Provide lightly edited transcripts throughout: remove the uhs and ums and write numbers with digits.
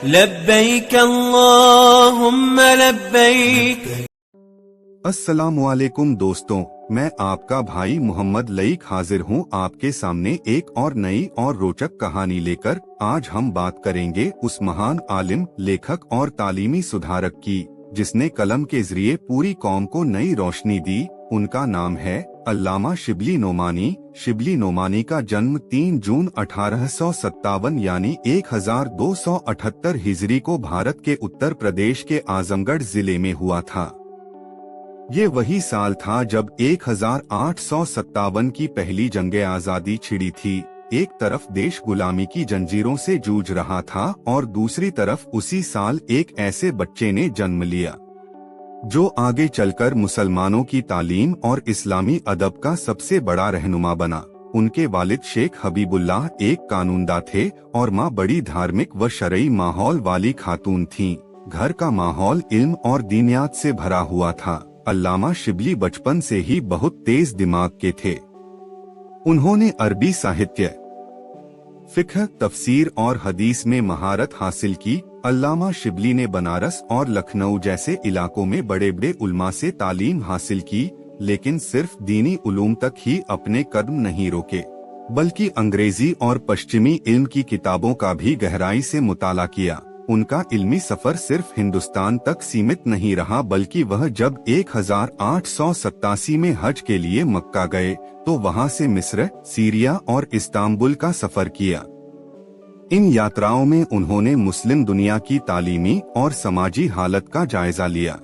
लब्बैक अल्लाहुम्मा लब्बैक। अस्सलामुअलैकुम दोस्तों, मैं आपका भाई मोहम्मद लईक हाजिर हूँ आपके सामने एक और नई और रोचक कहानी लेकर। आज हम बात करेंगे उस महान आलिम, लेखक और तालीमी सुधारक की जिसने कलम के जरिए पूरी कौम को नई रोशनी दी। उनका नाम है अल्लामा शिबली नोमानी। शिबली नोमानी का जन्म 3 जून 1857 यानी 1278 हिजरी को भारत के उत्तर प्रदेश के आजमगढ़ जिले में हुआ था। ये वही साल था जब 1857 की पहली जंगे आजादी छिड़ी थी। एक तरफ देश गुलामी की जंजीरों से जूझ रहा था और दूसरी तरफ उसी साल एक ऐसे बच्चे ने जन्म लिया जो आगे चलकर मुसलमानों की तालीम और इस्लामी अदब का सबसे बड़ा रहनुमा बना। उनके वालिद शेख हबीबुल्लाह एक कानूनदा थे और माँ बड़ी धार्मिक व शरई माहौल वाली खातून थीं। घर का माहौल इल्म और दीनियात से भरा हुआ था। अल्लामा शिबली बचपन से ही बहुत तेज दिमाग के थे। उन्होंने अरबी साहित्य, फिक्ह, तफसीर और हदीस में महारत हासिल की। अल्लामा शिबली ने बनारस और लखनऊ जैसे इलाकों में बड़े बड़े उलमा से तालीम हासिल की, लेकिन सिर्फ दीनी उलूम तक ही अपने कदम नहीं रोके, बल्कि अंग्रेजी और पश्चिमी इल्म की किताबों का भी गहराई से मुताला किया। उनका इल्मी सफर सिर्फ हिंदुस्तान तक सीमित नहीं रहा, बल्कि वह जब 1887 में हज के लिए मक्का गए तो वहां से मिस्र, सीरिया और इस्तांबुल का सफर किया। इन यात्राओं में उन्होंने मुस्लिम दुनिया की तालीमी और समाजी हालत का जायजा लिया।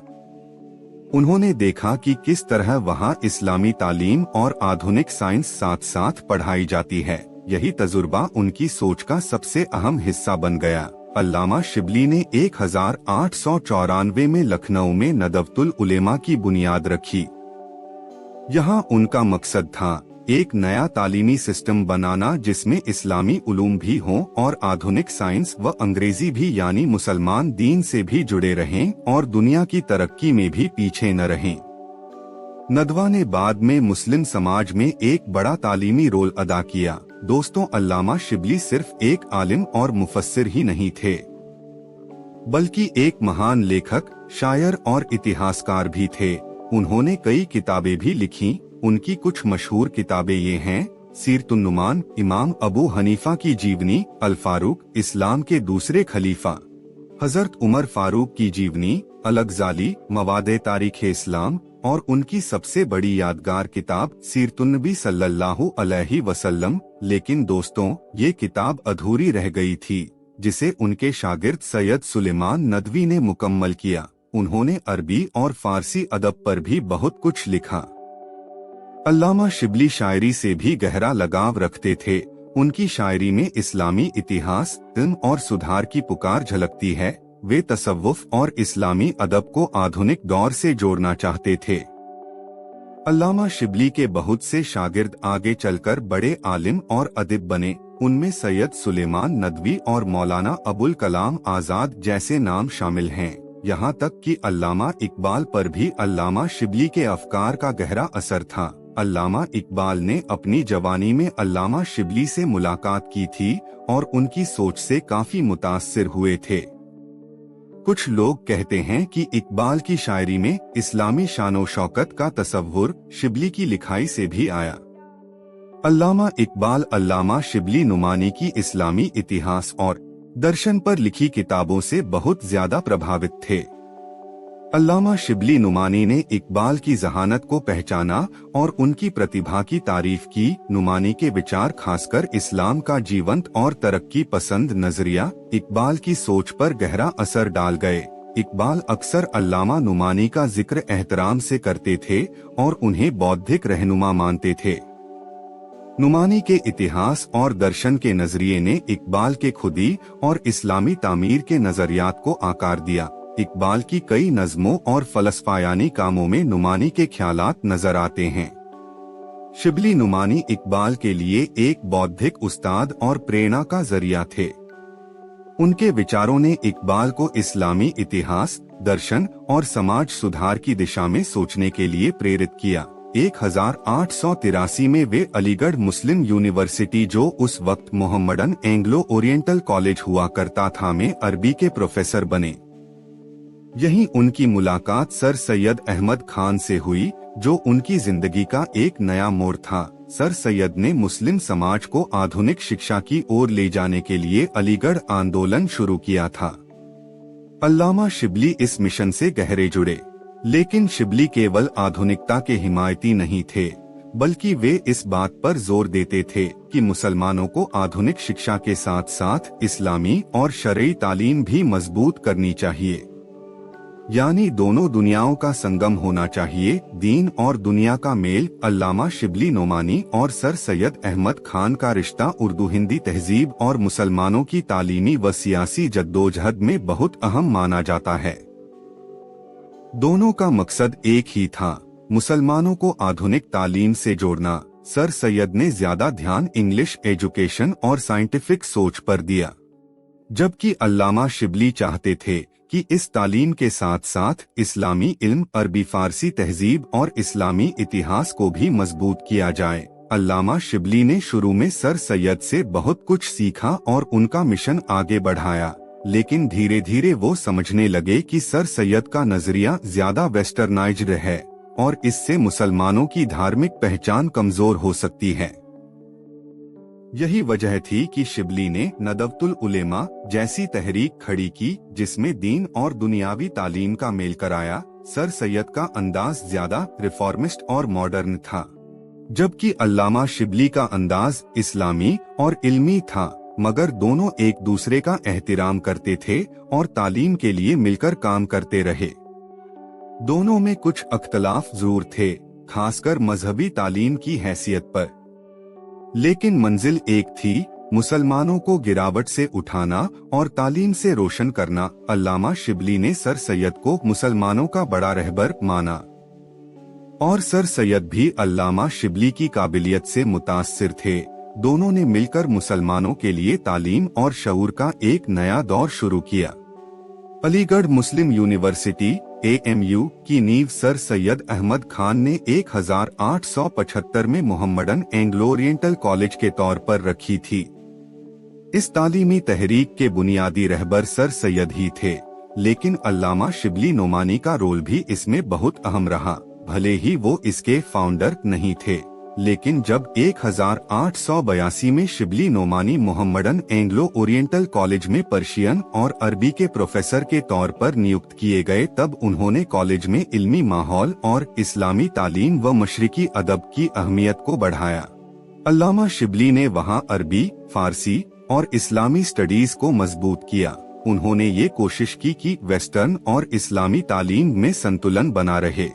उन्होंने देखा कि किस तरह वहां इस्लामी तालीम और आधुनिक साइंस साथ साथ पढ़ाई जाती है। यही तजुर्बा उनकी सोच का सबसे अहम हिस्सा बन गया। अल्लामा शिबली ने 1894 में लखनऊ में नदवतुल उलेमा की बुनियाद रखी। यहाँ उनका मकसद था एक नया तालीमी सिस्टम बनाना जिसमें इस्लामी उलूम भी हों और आधुनिक साइंस व अंग्रेजी भी, यानी मुसलमान दीन से भी जुड़े रहें और दुनिया की तरक्की में भी पीछे न रहें। नदवा ने बाद में मुस्लिम समाज में एक बड़ा तालीमी रोल अदा किया। दोस्तों, अल्लामा शिबली सिर्फ एक आलिम और मुफस्सिर ही नहीं थे, बल्कि एक महान लेखक, शायर और इतिहासकार भी थे। उन्होंने कई किताबें भी लिखीं। उनकी कुछ मशहूर किताबें ये हैं: सीरतुन्नुमान, इमाम अबू हनीफा की जीवनी, अल फारूक, इस्लाम के दूसरे खलीफा, हजरत उमर फारूक की जीवनी, अल-गज़ाली, मवादे तारीख़ इस्लाम, और उनकी सबसे बड़ी यादगार किताब सीरतुन्नबी सल्लल्लाहु अलैहि वसल्लम। लेकिन दोस्तों, ये किताब अधूरी रह गई थी, जिसे उनके शागिर्द सैयद सुलेमान नदवी ने मुकम्मल किया। उन्होंने अरबी और फारसी अदब पर भी बहुत कुछ लिखा। अल्लामा शिबली शायरी से भी गहरा लगाव रखते थे। उनकी शायरी में इस्लामी इतिहास, इल्म और सुधार की पुकार झलकती है। वे तसव्वुफ और इस्लामी अदब को आधुनिक दौर से जोड़ना चाहते थे। अल्लामा शिबली के बहुत से शागिर्द आगे चलकर बड़े आलिम और अदिब बने। उनमें सैयद सुलेमान नदवी और मौलाना अबुल कलाम आजाद जैसे नाम शामिल हैं। यहाँ तक कि अल्लामा इकबाल पर भी अल्लामा शिबली के अफकार का गहरा असर था। अल्लामा इकबाल ने अपनी जवानी में अल्लामा शिबली से मुलाकात की थी और उनकी सोच से काफी मुतासिर हुए थे। कुछ लोग कहते हैं कि इकबाल की शायरी में इस्लामी शानो शौकत का तसव्वुर शिबली की लिखाई से भी आया। अल्लामा इकबाल अल्लामा शिबली नुमानी की इस्लामी इतिहास और दर्शन पर लिखी किताबों से बहुत ज्यादा प्रभावित थे। अल्लामा शिबली नुमानी ने इकबाल की जहानत को पहचाना और उनकी प्रतिभा की तारीफ की। नुमानी के विचार, खासकर इस्लाम का जीवंत और तरक्की पसंद नजरिया, इकबाल की सोच पर गहरा असर डाल गए। इकबाल अक्सर अल्लामा नुमानी का जिक्र एहतराम से करते थे और उन्हें बौद्धिक रहनुमा मानते थे। नुमानी के इतिहास और दर्शन के नजरिए ने इकबाल के खुदी और इस्लामी तामीर के नजरियात को आकार दिया। इकबाल की कई नज़मों और फलसफायानी कामों में नुमानी के ख्यालात नजर आते हैं। शिबली नुमानी इकबाल के लिए एक बौद्धिक उस्ताद और प्रेरणा का जरिया थे। उनके विचारों ने इकबाल को इस्लामी इतिहास, दर्शन और समाज सुधार की दिशा में सोचने के लिए प्रेरित किया। 1883 में वे अलीगढ़ मुस्लिम यूनिवर्सिटी, जो उस वक्त मोहम्मडन एंग्लो ओरिएंटल कॉलेज हुआ करता था, में अरबी के प्रोफेसर बने। यहीं उनकी मुलाकात सर सैयद अहमद खान से हुई, जो उनकी जिंदगी का एक नया मोड़ था। सर सैयद ने मुस्लिम समाज को आधुनिक शिक्षा की ओर ले जाने के लिए अलीगढ़ आंदोलन शुरू किया था। अल्लामा शिबली इस मिशन से गहरे जुड़े, लेकिन शिबली केवल आधुनिकता के हिमायती नहीं थे, बल्कि वे इस बात पर जोर देते थे कि मुसलमानों को आधुनिक शिक्षा के साथ साथ इस्लामी और शरई तालीम भी मजबूत करनी चाहिए। यानी दोनों दुनियाओं का संगम होना चाहिए, दीन और दुनिया का मेल। अल्लामा शिबली नोमानी और सर सैयद अहमद खान का रिश्ता उर्दू हिंदी तहजीब और मुसलमानों की तालीमी व सियासी जद्दोजहद में बहुत अहम माना जाता है। दोनों का मकसद एक ही था, मुसलमानों को आधुनिक तालीम से जोड़ना। सर सैयद ने ज्यादा ध्यान इंग्लिश एजुकेशन और साइंटिफिक सोच पर दिया, जबकि अल्लामा शिबली चाहते थे कि इस तालीम के साथ साथ इस्लामी इल्म, अरबी फारसी तहजीब और इस्लामी इतिहास को भी मजबूत किया जाए। अल्लामा शिबली ने शुरू में सर सैयद से बहुत कुछ सीखा और उनका मिशन आगे बढ़ाया, लेकिन धीरे धीरे वो समझने लगे कि सर सैयद का नजरिया ज्यादा वेस्टर्नाइज्ड है और इससे मुसलमानों की धार्मिक पहचान कमजोर हो सकती है। यही वजह थी कि शिबली ने नदवतुल उलेमा जैसी तहरीक खड़ी की, जिसमें दीन और दुनियावी तालीम का मेल कराया। सर सैयद का अंदाज ज्यादा रिफॉर्मिस्ट और मॉडर्न था, जबकि अल्लामा शिबली का अंदाज इस्लामी और इल्मी था, मगर दोनों एक दूसरे का एहतराम करते थे और तालीम के लिए मिलकर काम करते रहे। दोनों में कुछ अख्तलाफ जरूर थे, खासकर मजहबी तालीम की हैसियत पर, लेकिन मंजिल एक थी, मुसलमानों को गिरावट से उठाना और तालीम से रोशन करना। अल्लामा शिबली ने सर सैयद को मुसलमानों का बड़ा रहबर माना और सर सैयद भी अल्लामा शिबली की काबिलियत से मुतासिर थे। दोनों ने मिलकर मुसलमानों के लिए तालीम और शऊर का एक नया दौर शुरू किया। अलीगढ़ मुस्लिम यूनिवर्सिटी AMU की नींव सर सैयद अहमद खान ने 1875 में मोहम्मडन एंग्लो ओरिएंटल कॉलेज के तौर पर रखी थी। इस तालीमी तहरीक के बुनियादी रहबर सर सैयद ही थे, लेकिन अल्लामा शिबली नोमानी का रोल भी इसमें बहुत अहम रहा। भले ही वो इसके फाउंडर नहीं थे, लेकिन जब 1882 में Shibli Nomani Mohammedan Anglo Oriental College में पर्शियन और अरबी के प्रोफेसर के तौर पर नियुक्त किए गए, तब उन्होंने कॉलेज में इल्मी माहौल और इस्लामी तालीम व मशरिकी अदब की अहमियत को बढ़ाया। अल्लामा शिबली ने वहां अरबी, फारसी और इस्लामी स्टडीज को मजबूत किया। उन्होंने ये कोशिश की कि वेस्टर्न और इस्लामी तालीम में संतुलन बना रहे।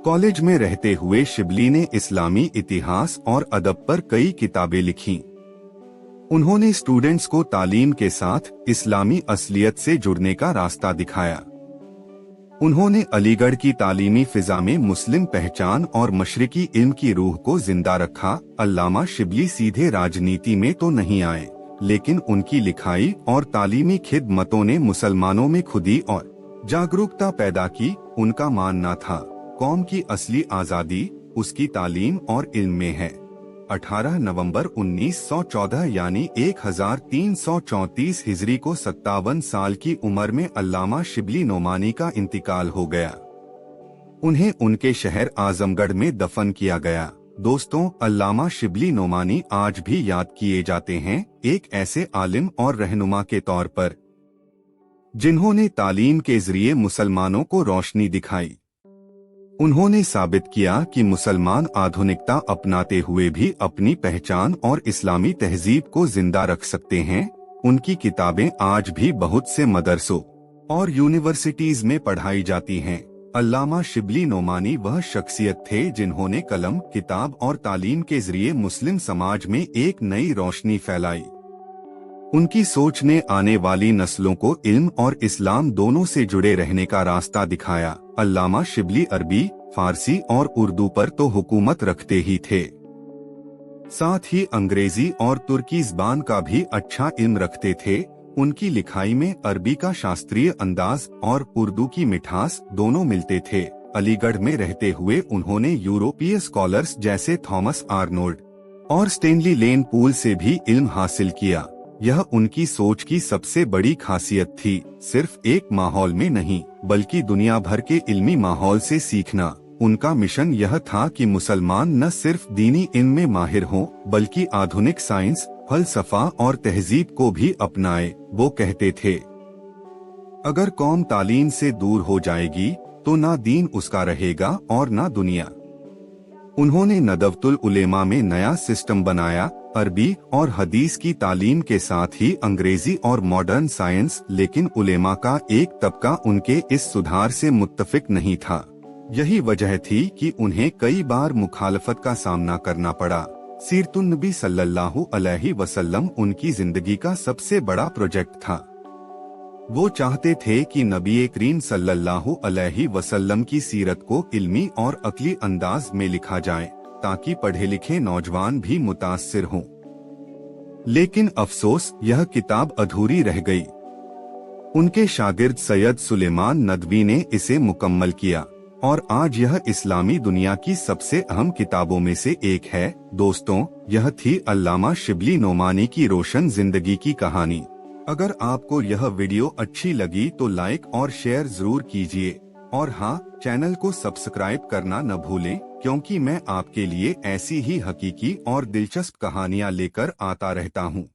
कॉलेज में रहते हुए शिबली ने इस्लामी इतिहास और अदब पर कई किताबें लिखीं। उन्होंने स्टूडेंट्स को तालीम के साथ इस्लामी असलियत से जुड़ने का रास्ता दिखाया। उन्होंने अलीगढ़ की तालीमी फिजा में मुस्लिम पहचान और मशरिकी इल्म की रूह को जिंदा रखा। अल्लामा शिबली सीधे राजनीति में तो नहीं आए, लेकिन उनकी लिखाई और तालीमी खिदमतों ने मुसलमानों में खुदी और जागरूकता पैदा की। उनका मानना था, कौम की असली आजादी उसकी तालीम और इल्म में है। 18 नवंबर 1914 यानी 1334 हिजरी को 57 साल की उम्र में अल्लामा शिबली नोमानी का इंतकाल हो गया। उन्हें उनके शहर आजमगढ़ में दफन किया गया। दोस्तों, अल्लामा शिबली नोमानी आज भी याद किए जाते हैं, एक ऐसे आलिम और रहनुमा के तौर पर जिन्होंने तालीम के जरिए मुसलमानों को रोशनी दिखाई। उन्होंने साबित किया कि मुसलमान आधुनिकता अपनाते हुए भी अपनी पहचान और इस्लामी तहजीब को जिंदा रख सकते हैं। उनकी किताबें आज भी बहुत से मदरसों और यूनिवर्सिटीज में पढ़ाई जाती हैं। अल्लामा शिबली नोमानी वह शख्सियत थे जिन्होंने कलम, किताब और तालीम के जरिए मुस्लिम समाज में एक नई रोशनी फैलाई। उनकी सोच ने आने वाली नस्लों को इल्म और इस्लाम दोनों से जुड़े रहने का रास्ता दिखाया। अल्लामा शिबली अरबी, फारसी और उर्दू पर तो हुकूमत रखते ही थे, साथ ही अंग्रेजी और तुर्की ज़बान का भी अच्छा इल्म रखते थे। उनकी लिखाई में अरबी का शास्त्रीय अंदाज और उर्दू की मिठास दोनों मिलते थे। अलीगढ़ में रहते हुए उन्होंने यूरोपीय स्कॉलर्स जैसे थॉमस आर्नोल्ड और स्टेनली लेन पूल से भी इल्म हासिल किया। यह उनकी सोच की सबसे बड़ी खासियत थी, सिर्फ एक माहौल में नहीं बल्कि दुनिया भर के इल्मी माहौल से सीखना। उनका मिशन यह था कि मुसलमान न सिर्फ दीनी इल्म में माहिर हों बल्कि आधुनिक साइंस, फलसफा और तहजीब को भी अपनाए। वो कहते थे, अगर कौम तालीम से दूर हो जाएगी तो ना दीन उसका रहेगा और ना दुनिया। उन्होंने नदवतुल उलेमा में नया सिस्टम बनाया, अरबी और हदीस की तालीम के साथ ही अंग्रेजी और मॉडर्न साइंस। लेकिन उलेमा का एक तबका उनके इस सुधार से मुत्तफिक नहीं था। यही वजह थी कि उन्हें कई बार मुखालफत का सामना करना पड़ा। सीरतुन नबी सल्लल्लाहु अलैहि वसल्लम उनकी जिंदगी का सबसे बड़ा प्रोजेक्ट था। वो चाहते थे कि नबी करीम सल्लल्लाहु अलैहि वसल्लम की सीरत को इल्मी और अक्ली अंदाज में लिखा जाए ताकि पढ़े लिखे नौजवान भी मुतासिर हों। लेकिन अफसोस, यह किताब अधूरी रह गई। उनके शागिर्द सैयद सुलेमान नदवी ने इसे मुकम्मल किया और आज यह इस्लामी दुनिया की सबसे अहम किताबों में से एक है। दोस्तों, यह थी अल्लामा शिबली नोमानी की रोशन जिंदगी की कहानी। अगर आपको यह वीडियो अच्छी लगी तो लाइक और शेयर जरूर कीजिए और हाँ, चैनल को सब्सक्राइब करना न भूलें, क्योंकि मैं आपके लिए ऐसी ही हकीकी और दिलचस्प कहानियाँ लेकर आता रहता हूँ।